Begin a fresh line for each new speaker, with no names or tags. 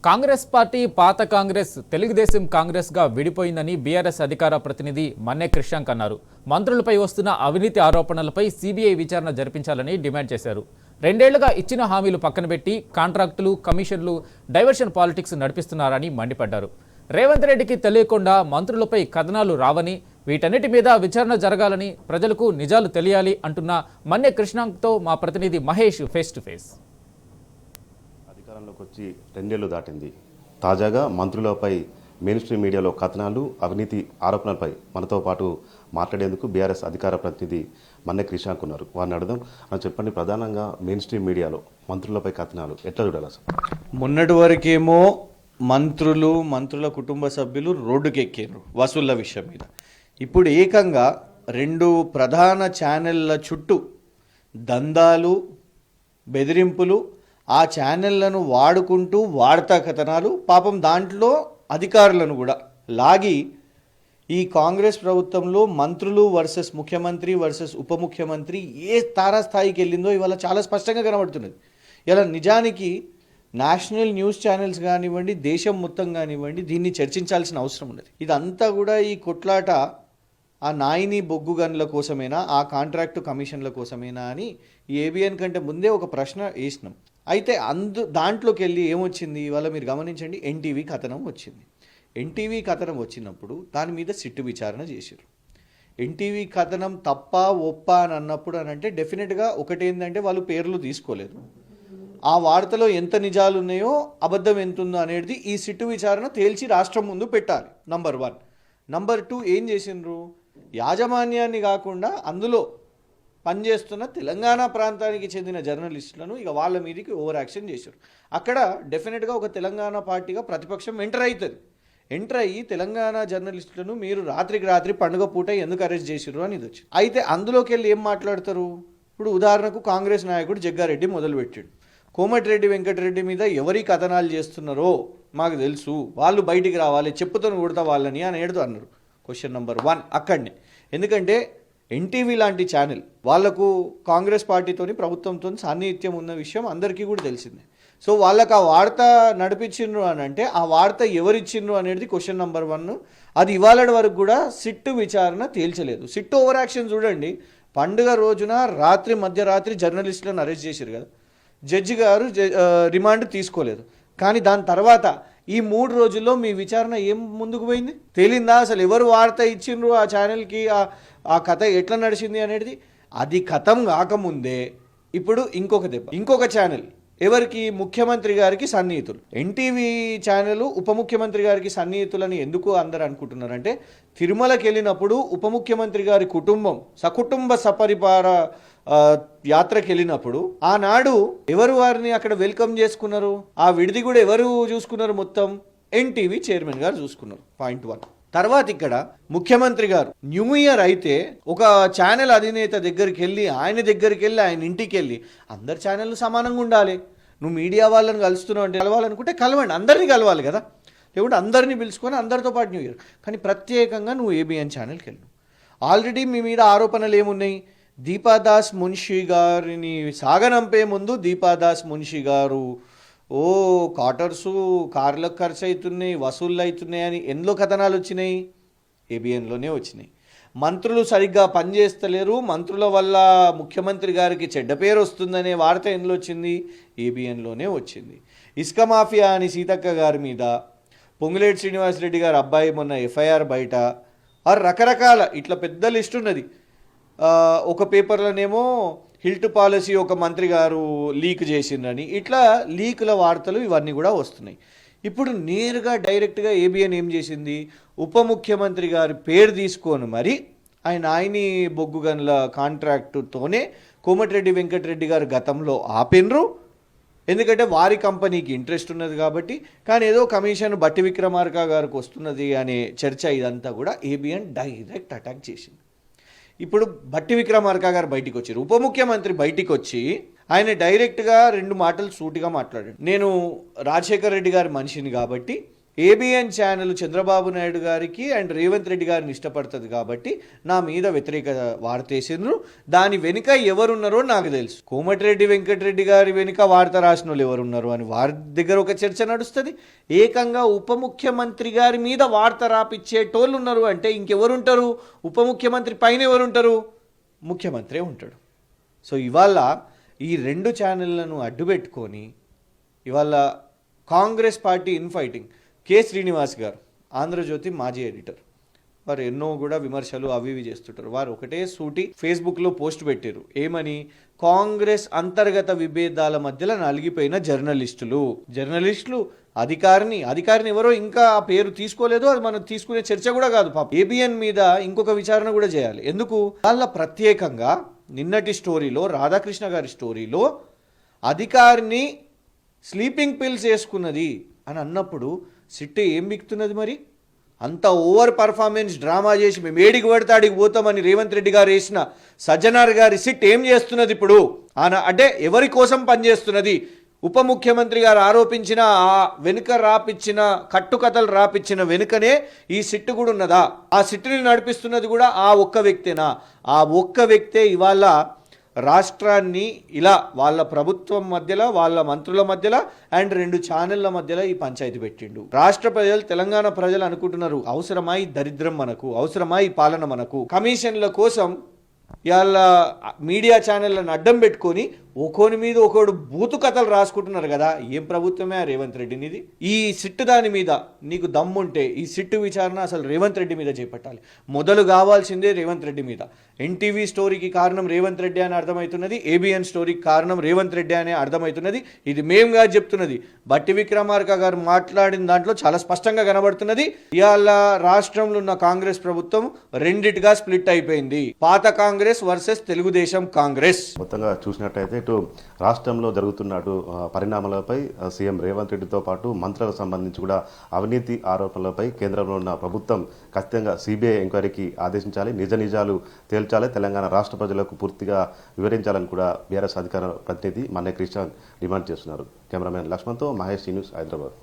Congress party పాత కాంగ్రెస్ తెలుగుదేశం కాంగ్రెస్ గా విడిపోయిందని BRS అధికార ప్రతినిధి మన్నె క్రిషాంక్ అన్నారు. మంత్రులపై వస్తున్న అవినీతి ఆరోపణలపై సీబీఐ విచారణ జరిపించాలని డిమాండ్ చేశారు. రెండేళ్లుగా ఇచ్చిన హామీలు పక్కన పెట్టి కాంట్రాక్టులు, కమిషన్లు, డైవర్షన్ పాలిటిక్స్ నడిపిస్తున్నారని మండిపడ్డారు. రేవంత్ రెడ్డికి తెలియకుండా మంత్రులపై కథనాలు రావని, వీటన్నిటి మీద విచారణ జరగాలని, ప్రజలకు నిజాలు తెలియాలి అంటున్న మన్నె క్రిషాంక్తో మా ప్రతినిధి మహేష్ ఫేస్ టు ఫేస్.
అధికారంలోకి వచ్చి 2 ఏళ్లు దాటింది. తాజాగా మంత్రులపై మెయిన్ స్ట్రీమ్ మీడియాలో కథనాలు, అవినీతి ఆరోపణలపై మనతో పాటు మాట్లాడేందుకు బీఆర్ఎస్ అధికార ప్రతినిధి మన్నె క్రిషాంక్ ఉన్నారు. వారిని అడదాం. అని చెప్పండి, ప్రధానంగా మెయిన్ స్ట్రీమ్ మీడియాలో మంత్రులపై కథనాలు ఎట్లా చూడాలి అసలు?
మొన్నటి వరకేమో మంత్రుల కుటుంబ సభ్యులు రోడ్డుకి ఎక్కారు వసూళ్ల విషయం మీద. ఇప్పుడు ఏకంగా 2 ప్రధాన ఛానళ్ల చుట్టూ దందాలు, బెదిరింపులు, ఆ ఛానళ్లను వాడుకుంటూ వార్తా కథనాలు, పాపం దాంట్లో అధికారులను కూడా లాగి ఈ కాంగ్రెస్ ప్రభుత్వంలో మంత్రులు వర్సెస్ ముఖ్యమంత్రి వర్సెస్ ఉప ముఖ్యమంత్రి ఏ తారాస్థాయికి వెళ్ళిందో ఇవాళ చాలా స్పష్టంగా కనబడుతున్నది. ఇలా నిజానికి నేషనల్ న్యూస్ ఛానల్స్ కానివ్వండి, దేశం మొత్తం కానివ్వండి, దీన్ని చర్చించాల్సిన అవసరం ఉన్నది. ఇదంతా కూడా ఈ కొట్లాట ఆ నాయిని బొగ్గు గన్ల కోసమేనా, ఆ కాంట్రాక్టు కమిషన్ల కోసమేనా అని ఏబిఎన్ కంటే ముందే ఒక ప్రశ్న వేసినాం. అయితే దాంట్లోకి వెళ్ళి ఏమొచ్చింది ఇవాళ మీరు గమనించండి, ఎన్టీవీ కథనం వచ్చింది. ఎన్టీవీ కథనం వచ్చినప్పుడు దాని మీద సిట్టు విచారణ చేశారు. ఎన్టీవీ కథనం తప్ప ఒప్ప అని అన్నప్పుడు అని అంటే డెఫినెట్గా ఒకటేంటంటే వాళ్ళు పేర్లు తీసుకోలేదు. ఆ వార్తలో ఎంత నిజాలు ఉన్నాయో, అబద్ధం ఎంత ఉందో అనేది ఈ సిట్టు విచారణ తేల్చి రాష్ట్రం ముందు పెట్టాలి. నంబర్ 1. నంబర్ 2, ఏం చేసిండ్రు, యాజమాన్యాన్ని కాకుండా అందులో పనిచేస్తున్న తెలంగాణ ప్రాంతానికి చెందిన జర్నలిస్టులను ఇక వాళ్ళ మీదకి ఓవర్ యాక్షన్ చేశారు. అక్కడ డెఫినెట్గా ఒక తెలంగాణ పార్టీగా ప్రతిపక్షం ఎంటర్ అవుతుంది. ఎంటర్ అయ్యి తెలంగాణ జర్నలిస్టులను మీరు రాత్రికి రాత్రి పండుగ పూట ఎందుకు అరెస్ట్ చేసిర్రు అని ఇది వచ్చి అయితే అందులోకి వెళ్ళి ఏం మాట్లాడతారు. ఇప్పుడు ఉదాహరణకు కాంగ్రెస్ నాయకుడు జగ్గారెడ్డి మొదలుపెట్టాడు, కోమటిరెడ్డి వెంకటరెడ్డి మీద ఎవరి కథనాలు చేస్తున్నారో మాకు తెలుసు, వాళ్ళు బయటికి రావాలి, చెప్పుతో కొడతా వాళ్ళని అని అన్నారు. క్వశ్చన్ నెంబర్ 1 అక్కడనే. ఎందుకంటే ఎన్టీవీ లాంటి ఛానల్ వాళ్లకు కాంగ్రెస్ పార్టీతోని ప్రభుత్వంతో సాన్నిహిత్యం ఉన్న విషయం అందరికీ కూడా తెలిసిందే. సో వాళ్ళకు ఆ వార్త నడిపించిండ్రు అని అంటే ఆ వార్త ఎవరిచ్చిండ్రు అనేది క్వశ్చన్ నెంబర్ 1. అది ఇవాళ వరకు కూడా సిట్టు విచారణ తేల్చలేదు. సిట్టు ఓవర్ యాక్షన్ చూడండి. పండుగ రోజున మధ్యరాత్రి జర్నలిస్టులను అరెస్ట్ చేశారు కదా, జడ్జి గారు రిమాండ్ తీసుకోలేదు. కానీ దాని తర్వాత ఈ 3 రోజుల్లో మీ విచారణ ఏం ముందుకు పోయింది తేలిందా? అసలు ఎవరు వార్త ఇచ్చిండ్రు ఆ ఛానల్కి, ఆ కథ ఎట్లా నడిచింది అనేది అది కథం కాకముందే ఇప్పుడు ఇంకొక ఛానల్ ఎవరికి, ముఖ్యమంత్రి గారికి సన్నిహితులు. ఎన్టీవీ ఛానల్ ఉప ముఖ్యమంత్రి గారికి సన్నిహితులని ఎందుకు అందరు అనుకుంటున్నారంటే, తిరుమలకి వెళ్ళినప్పుడు ఉప ముఖ్యమంత్రి గారి కుటుంబం సకుటుంబ సపరివార యాత్రకి వెళ్ళినప్పుడు ఆనాడు ఎవరు వారిని అక్కడ వెల్కమ్ చేసుకున్నారు, ఆ విడిది కూడా ఎవరు చూసుకున్నారు, మొత్తం ఎన్టీవీ చైర్మన్ గారు చూసుకున్నారు. పాయింట్ 1. తర్వాత ఇక్కడ ముఖ్యమంత్రి గారు న్యూ ఇయర్ అయితే ఒక ఛానల్ అధినేత దగ్గరికి వెళ్ళి ఆయన ఇంటికి వెళ్ళి అందరు ఛానళ్ళు సమానంగా ఉండాలి, నువ్వు మీడియా వాళ్ళని కలుస్తున్నావు అంటే కలవాలనుకుంటే కలవండి, అందరినీ కలవాలి కదా, లేకుంటే అందరినీ పిలుచుకొని అందరితో పాటు న్యూ ఇయర్. కానీ ప్రత్యేకంగా నువ్వు ఏబిఎన్ ఛానల్కి వెళ్ళు. ఆల్రెడీ మీ మీద ఆరోపణలు ఏమున్నాయి, దీపాదాస్ మున్షి గారిని సాగనంపే ముందు దీపాదాస్ మున్షి గారు క్వార్టర్సు కార్లకు ఖర్చు అవుతున్నాయి, వసూళ్ళు అవుతున్నాయి అని ఎందులో కథనాలు వచ్చినాయి, ఏబిఎన్లోనే వచ్చినాయి. మంత్రులు సరిగ్గా పనిచేస్తలేరు, మంత్రుల వల్ల ముఖ్యమంత్రి గారికి చెడ్డ పేరు వస్తుందనే వార్త ఎందులో వచ్చింది, ఏబిఎన్లోనే వచ్చింది. ఇసుక మాఫియా అని సీతక్క గారి మీద పొంగులేటి శ్రీనివాసరెడ్డి గారు అబ్బాయి మొన్న ఎఫ్ఐఆర్ బయట, రకరకాల ఇట్లా పెద్ద లిస్ట్ ఉన్నది. ఒక పేపర్లోనేమో హిల్ట్ పాలసీ ఒక మంత్రి గారు లీక్ చేసిందని, ఇట్లా లీకుల వార్తలు ఇవన్నీ కూడా వస్తున్నాయి. ఇప్పుడు నేరుగా డైరెక్ట్గా ఏబిఎన్ ఏం చేసింది, ఉప ముఖ్యమంత్రి గారి పేరు తీసుకొని మరి ఆయన్ని బొగ్గు గన్ల కాంట్రాక్టుతోనే కోమటిరెడ్డి వెంకటరెడ్డి గారు గతంలో ఆపినరు. ఎందుకంటే వారి కంపెనీకి ఇంట్రెస్ట్ ఉన్నది కాబట్టి. కానీ ఏదో కమిషన్ బట్టి విక్రమార్క గారికి వస్తున్నది అనే చర్చ ఇదంతా కూడా ఏబిఎన్ డైరెక్ట్ అటాక్ చేసింది. ఇప్పుడు బట్టి విక్రమార్క గారు బయటికి వచ్చారు, ఉప ముఖ్యమంత్రి బయటికి వచ్చి ఆయన డైరెక్ట్గా 2 మాటలు సూటిగా మాట్లాడాడు. నేను రాజశేఖర్ రెడ్డి గారి మనిషిని కాబట్టి ఏబిఎన్ ఛానల్ చంద్రబాబు నాయుడు గారికి అండ్ రేవంత్ రెడ్డి గారిని ఇష్టపడుతుంది కాబట్టి నా మీద వ్యతిరేక వార్త వేసిండ్రు. దాని వెనుక ఎవరున్నారో నాకు తెలుసు. కోమటిరెడ్డి వెంకటరెడ్డి గారి వెనుక వార్త రాసిన వాళ్ళు ఎవరున్నారు అని వారి దగ్గర ఒక చర్చ నడుస్తుంది. ఏకంగా ఉప ముఖ్యమంత్రి గారి మీద వార్త రాపిచ్చేటోళ్ళు ఉన్నారు అంటే ఇంకెవరుంటారు? ఉప ముఖ్యమంత్రి పైన ఎవరుంటారు? ముఖ్యమంత్రే ఉంటాడు. సో ఇవాళ ఈ రెండు ఛానళ్లను అడ్డుపెట్టుకొని ఇవాళ Congress party infighting K Srinivas గారు, ఆంధ్రజ్యోతి మాజీ ఎడిటర్, వారు ఎన్నో కూడా విమర్శలు అవి ఇవి చేస్తుంటారు. వారు ఒకటే సూటి ఫేస్బుక్లో పోస్ట్ పెట్టారు. ఏమని? కాంగ్రెస్ అంతర్గత విభేదాల మధ్యలో నలిగిపోయిన జర్నలిస్టులు అధికారిని ఎవరో ఇంకా ఆ పేరు తీసుకోలేదు. అది మనం తీసుకునే చర్చ కూడా కాదు. పాప ఏబిఎన్ మీద ఇంకొక విచారణ కూడా చేయాలి. ఎందుకు? వాళ్ళ ప్రత్యేకంగా నిన్నటి స్టోరీలో, రాధాకృష్ణ గారి స్టోరీలో అధికారిని స్లీపింగ్ పిల్స్ వేసుకున్నది అని అన్నప్పుడు సిట్ ఏం బిక్తున్నది? మరి అంత ఓవర్ పర్ఫార్మెన్స్ డ్రామా చేసి మేము ఏడికి పడితే ఆడికి పోతామని రేవంత్ రెడ్డి గారు వేసిన సజ్జనార్ గారి సిట్ ఏం చేస్తున్నది ఇప్పుడు? అంటే ఎవరి కోసం పనిచేస్తున్నది? ఉప ముఖ్యమంత్రి గారు ఆరోపించిన ఆ వెనుక రాపిచ్చిన కట్టుకథలు రాపిచ్చిన వెనుకనే ఈ సిట్టు కూడా ఉన్నదా? ఆ సిట్టుని నడిపిస్తున్నది కూడా ఆ ఒక్క వ్యక్తేనా? ఆ ఒక్క వ్యక్తే ఇవాళ రాష్ట్రాన్ని ఇలా వాళ్ళ ప్రభుత్వం మధ్యలో, వాళ్ళ మంత్రుల మధ్యలో అండ్ రెండు ఛానళ్ల మధ్యలో ఈ పంచాయతీ పెట్టిండు. రాష్ట్ర ప్రజలు, తెలంగాణ ప్రజలు అనుకుంటున్నారు, అవసరమా ఈ దరిద్రం మనకు? అవసరమా ఈ పాలన మనకు? కమిషన్ల కోసం ఇవాళ మీడియా ఛానళ్ళను అడ్డం పెట్టుకొని ఒకని మీద ఒకడు బూతు కథలు రాసుకుంటున్నారు కదా. ఏం ప్రభుత్వమే రేవంత్ రెడ్డినిది? ఈ సిట్టు దాని మీద నీకు దమ్ముంటే ఈ సిట్టు విచారణ అసలు రేవంత్ రెడ్డి మీద చేపట్టాలి. మొదలు కావాల్సిందే రేవంత్ రెడ్డి మీద. ఎన్టీవీ స్టోరీకి కారణం రేవంత్ రెడ్డి అని అర్థమవుతున్నది, ఏబిఎన్ స్టోరీకి కారణం రేవంత్ రెడ్డి అని అర్థమవుతున్నది. ఇది మేము కాదు చెప్తున్నది, బట్టి విక్రమార్క గారు మాట్లాడిన దాంట్లో చాలా స్పష్టంగా కనబడుతున్నది. ఇవాళ రాష్ట్రంలో ఉన్న కాంగ్రెస్ ప్రభుత్వం రెండిటిగా స్ప్లిట్ అయిపోయింది. పాత కాంగ్రెస్ వర్సెస్ తెలుగుదేశం కాంగ్రెస్.
మొత్తంగా చూసినట్టయితే ఇటు రాష్ట్రంలో జరుగుతున్న పరిణామాలపై సీఎం రేవంత్ రెడ్డితో పాటు మంత్రులకు సంబంధించి కూడా అవినీతి ఆరోపణలపై కేంద్రంలో ఉన్న ప్రభుత్వం ఖచ్చితంగా సిబిఐ ఎంక్వైరీకి ఆదేశించాలి, నిజ నిజాలు తేల్చాలి, తెలంగాణ రాష్ట్ర ప్రజలకు పూర్తిగా వివరించాలని కూడా బీఆర్ఎస్ అధికార ప్రతినిధి మన్నె క్రిషాంక్ డిమాండ్ చేస్తున్నారు. కెమెరామెన్ లక్ష్మణ్తో మహేష్ న్యూస్, హైదరాబాద్.